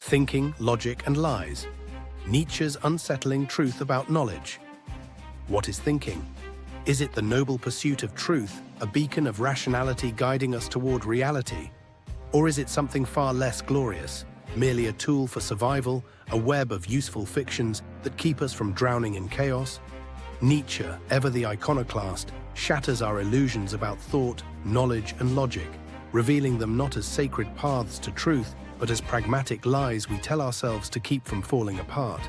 Thinking, Logic and Lies. Nietzsche's unsettling truth about knowledge. What is thinking? Is it the noble pursuit of truth, a beacon of rationality guiding us toward reality? Or is it something far less glorious, merely a tool for survival, a web of useful fictions that keep us from drowning in chaos? Nietzsche, ever the iconoclast, shatters our illusions about thought, knowledge and logic, revealing them not as sacred paths to truth, but as pragmatic lies we tell ourselves to keep from falling apart.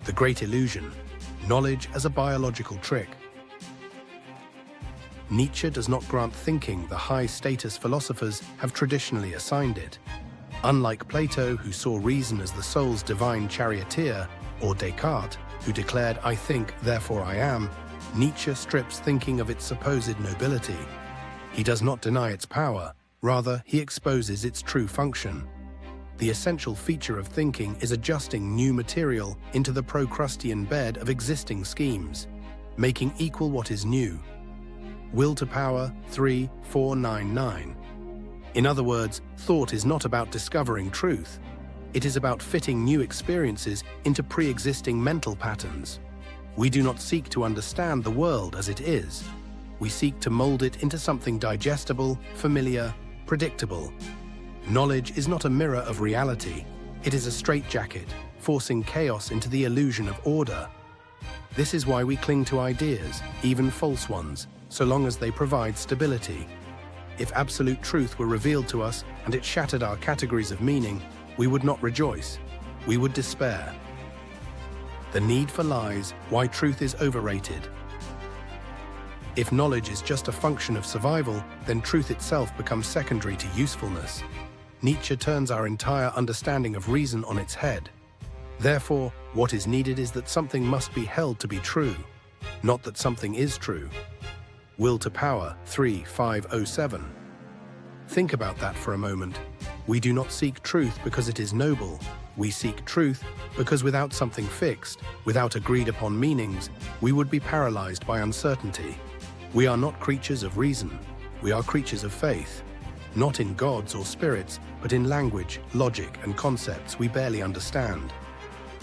The Great Illusion. Knowledge as a biological trick. Nietzsche does not grant thinking the high-status philosophers have traditionally assigned it. Unlike Plato, who saw reason as the soul's divine charioteer, or Descartes, who declared, "I think, therefore I am," Nietzsche strips thinking of its supposed nobility. He does not deny its power, rather he exposes its true function. The essential feature of thinking is adjusting new material into the Procrustean bed of existing schemes, making equal what is new. Will to Power 3499. In other words, thought is not about discovering truth. It is about fitting new experiences into pre-existing mental patterns. We do not seek to understand the world as it is. We seek to mold it into something digestible, familiar, predictable. Knowledge is not a mirror of reality. It is a straitjacket, forcing chaos into the illusion of order. This is why we cling to ideas, even false ones, so long as they provide stability. If absolute truth were revealed to us and it shattered our categories of meaning, we would not rejoice. We would despair. The need for lies, why truth is overrated. If knowledge is just a function of survival, then truth itself becomes secondary to usefulness. Nietzsche turns our entire understanding of reason on its head. Therefore, what is needed is that something must be held to be true, not that something is true. Will to Power 3507. Think about that for a moment. We do not seek truth because it is noble. We seek truth because without something fixed, without agreed upon meanings, we would be paralyzed by uncertainty. We are not creatures of reason. We are creatures of faith. Not in gods or spirits, but in language, logic, and concepts we barely understand.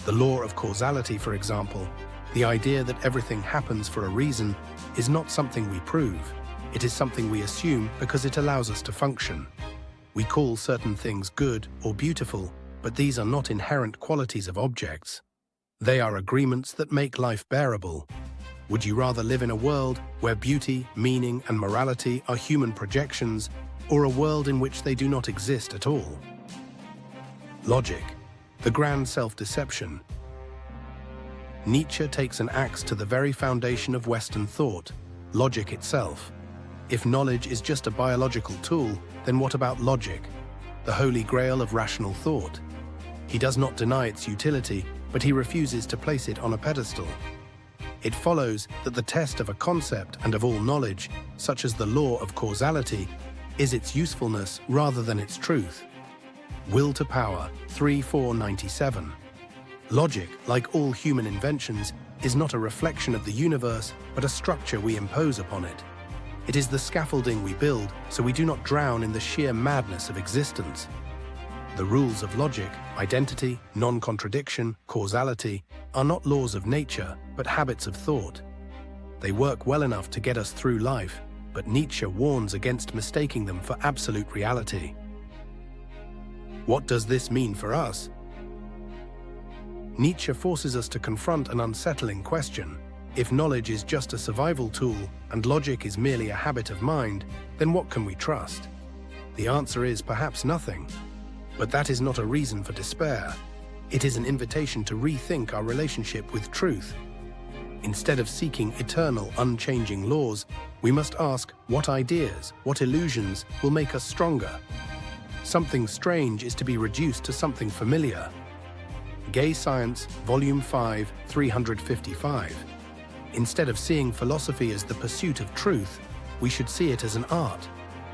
The law of causality, for example, the idea that everything happens for a reason, is not something we prove. It is something we assume because it allows us to function. We call certain things good or beautiful, but these are not inherent qualities of objects. They are agreements that make life bearable. Would you rather live in a world where beauty, meaning, and morality are human projections, or a world in which they do not exist at all? Logic. The grand self-deception. Nietzsche takes an axe to the very foundation of Western thought, logic itself. If knowledge is just a biological tool, then what about logic, the holy grail of rational thought? He does not deny its utility, but he refuses to place it on a pedestal. It follows that the test of a concept and of all knowledge, such as the law of causality, is its usefulness rather than its truth. Will to Power 3497. Logic, like all human inventions, is not a reflection of the universe, but a structure we impose upon it. It is the scaffolding we build so we do not drown in the sheer madness of existence. The rules of logic, identity, non-contradiction, causality, are not laws of nature, but habits of thought. They work well enough to get us through life, but Nietzsche warns against mistaking them for absolute reality. What does this mean for us? Nietzsche forces us to confront an unsettling question. If knowledge is just a survival tool and logic is merely a habit of mind, then what can we trust? The answer is perhaps nothing. But that is not a reason for despair. It is an invitation to rethink our relationship with truth. Instead of seeking eternal, unchanging laws, we must ask what ideas, what illusions will make us stronger. Something strange is to be reduced to something familiar. Gay Science, Volume 5, 355. Instead of seeing philosophy as the pursuit of truth, we should see it as an art,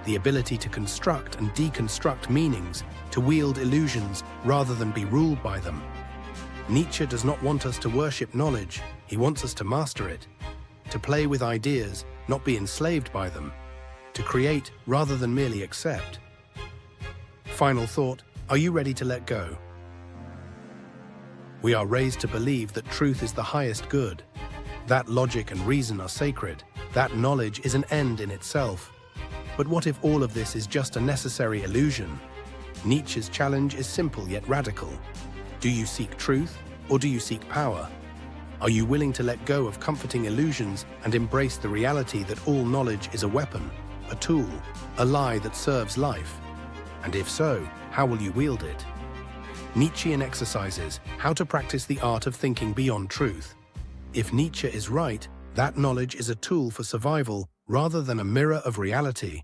the ability to construct and deconstruct meanings, to wield illusions rather than be ruled by them. Nietzsche does not want us to worship knowledge, he wants us to master it, to play with ideas, not be enslaved by them, to create rather than merely accept. Final thought, Are you ready to let go? We are raised to believe that truth is the highest good, that logic and reason are sacred, that knowledge is an end in itself. But what if all of this is just a necessary illusion? Nietzsche's challenge is simple yet radical. Do you seek truth, or do you seek power? Are you willing to let go of comforting illusions and embrace the reality that all knowledge is a weapon, a tool, a lie that serves life? And if so, how will you wield it? Nietzschean exercises, how to practice the art of thinking beyond truth. If Nietzsche is right, that knowledge is a tool for survival rather than a mirror of reality,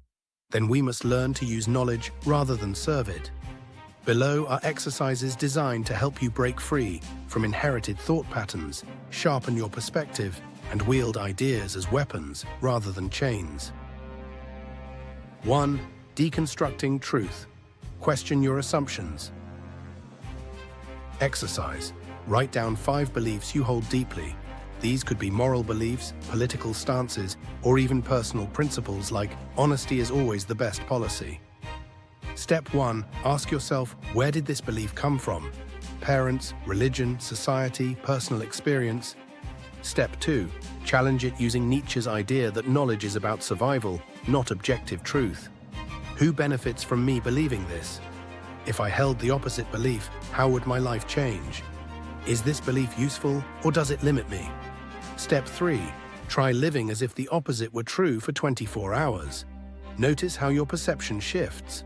then we must learn to use knowledge rather than serve it. Below are exercises designed to help you break free from inherited thought patterns, sharpen your perspective, and wield ideas as weapons rather than chains. 1. Deconstructing truth. Question your assumptions. Exercise. Write down 5 beliefs you hold deeply. These could be moral beliefs, political stances, or even personal principles like honesty is always the best policy. Step 1. Ask yourself, where did this belief come from? Parents, religion, society, personal experience? Step 2. Challenge it using Nietzsche's idea that knowledge is about survival, not objective truth. Who benefits from me believing this? If I held the opposite belief, how would my life change? Is this belief useful, or does it limit me? Step 3. Try living as if the opposite were true for 24 hours. Notice how your perception shifts.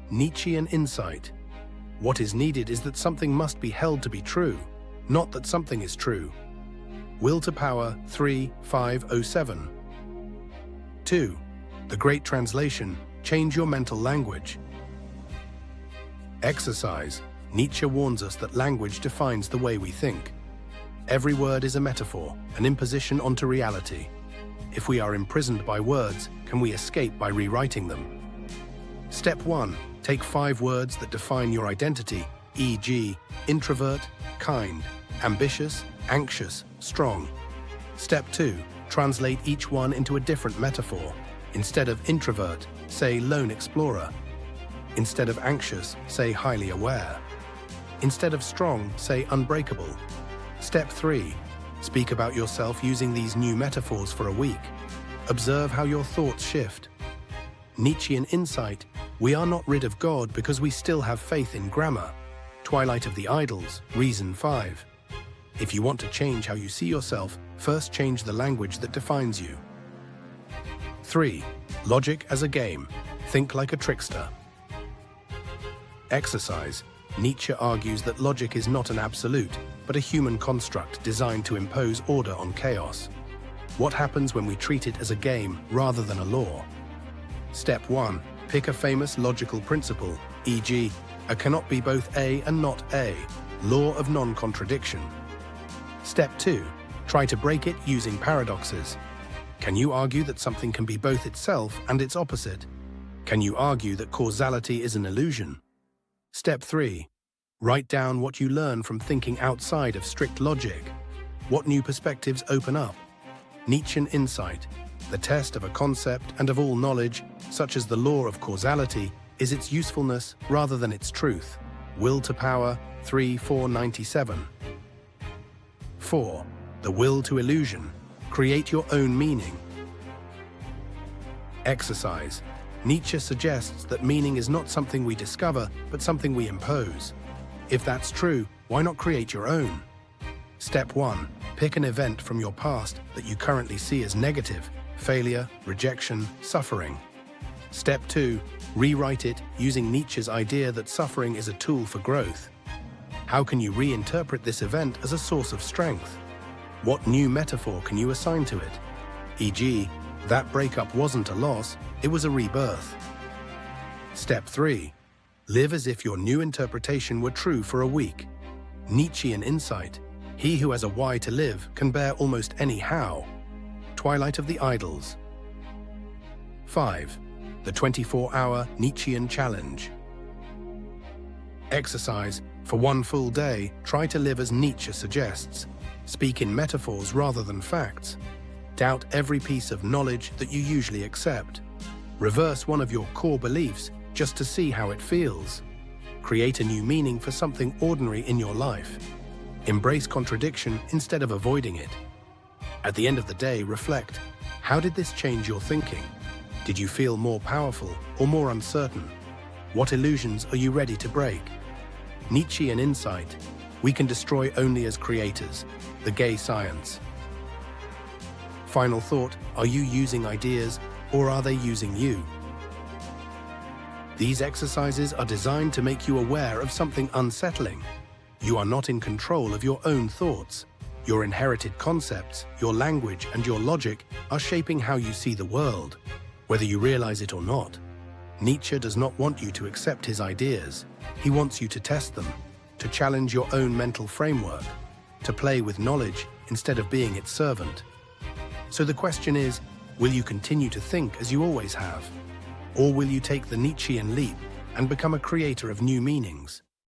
Nietzschean insight. What is needed is that something must be held to be true, not that something is true. Will to Power 3507. 2. The Great Translation. Change your mental language. Exercise. Nietzsche warns us that language defines the way we think. Every word is a metaphor, an imposition onto reality. If we are imprisoned by words, can we escape by rewriting them? Step 1. Take 5 words that define your identity, e.g., introvert, kind, ambitious, anxious, strong. Step 2. Translate each one into a different metaphor. Instead of introvert, say lone explorer. Instead of anxious, say highly aware. Instead of strong, say unbreakable. Step 3. Speak about yourself using these new metaphors for a week. Observe how your thoughts shift. Nietzschean insight. We are not rid of God because we still have faith in grammar. Twilight of the Idols, Reason 5. If you want to change how you see yourself, first change the language that defines you. 3. Logic as a game. Think like a trickster. Exercise. Nietzsche argues that logic is not an absolute, but a human construct designed to impose order on chaos. What happens when we treat it as a game rather than a law? Step 1. Pick a famous logical principle, e.g., a cannot be both A and not A, law of non-contradiction. Step 2. Try to break it using paradoxes. Can you argue that something can be both itself and its opposite? Can you argue that causality is an illusion? Step 3. Write down what you learn from thinking outside of strict logic. What new perspectives open up? Nietzschean insight. The test of a concept and of all knowledge, such as the law of causality, is its usefulness rather than its truth. Will to Power 3497. 4. The will to illusion. Create your own meaning. Exercise. Nietzsche suggests that meaning is not something we discover, but something we impose. If that's true, why not create your own? Step 1. Pick an event from your past that you currently see as negative, failure, rejection, suffering. Step 2. Rewrite it using Nietzsche's idea that suffering is a tool for growth. How can you reinterpret this event as a source of strength? What new metaphor can you assign to it? E.g., that breakup wasn't a loss, it was a rebirth. Step 3. Live as if your new interpretation were true for a week. Nietzschean insight. He who has a why to live can bear almost any how. Twilight of the Idols. 5. The 24-hour Nietzschean challenge. Exercise. For one full day, try to live as Nietzsche suggests. Speak in metaphors rather than facts. Doubt every piece of knowledge that you usually accept. Reverse one of your core beliefs just to see how it feels. Create a new meaning for something ordinary in your life. Embrace contradiction instead of avoiding it. At the end of the day, reflect. How did this change your thinking? Did you feel more powerful or more uncertain? What illusions are you ready to break? Nietzschean insight. We can destroy only as creators. The gay science. Final thought, are you using ideas or are they using you? These exercises are designed to make you aware of something unsettling. You are not in control of your own thoughts. Your inherited concepts, your language, and your logic are shaping how you see the world, whether you realize it or not. Nietzsche does not want you to accept his ideas. He wants you to test them, to challenge your own mental framework, to play with knowledge instead of being its servant. So the question is, will you continue to think as you always have? Or will you take the Nietzschean leap and become a creator of new meanings?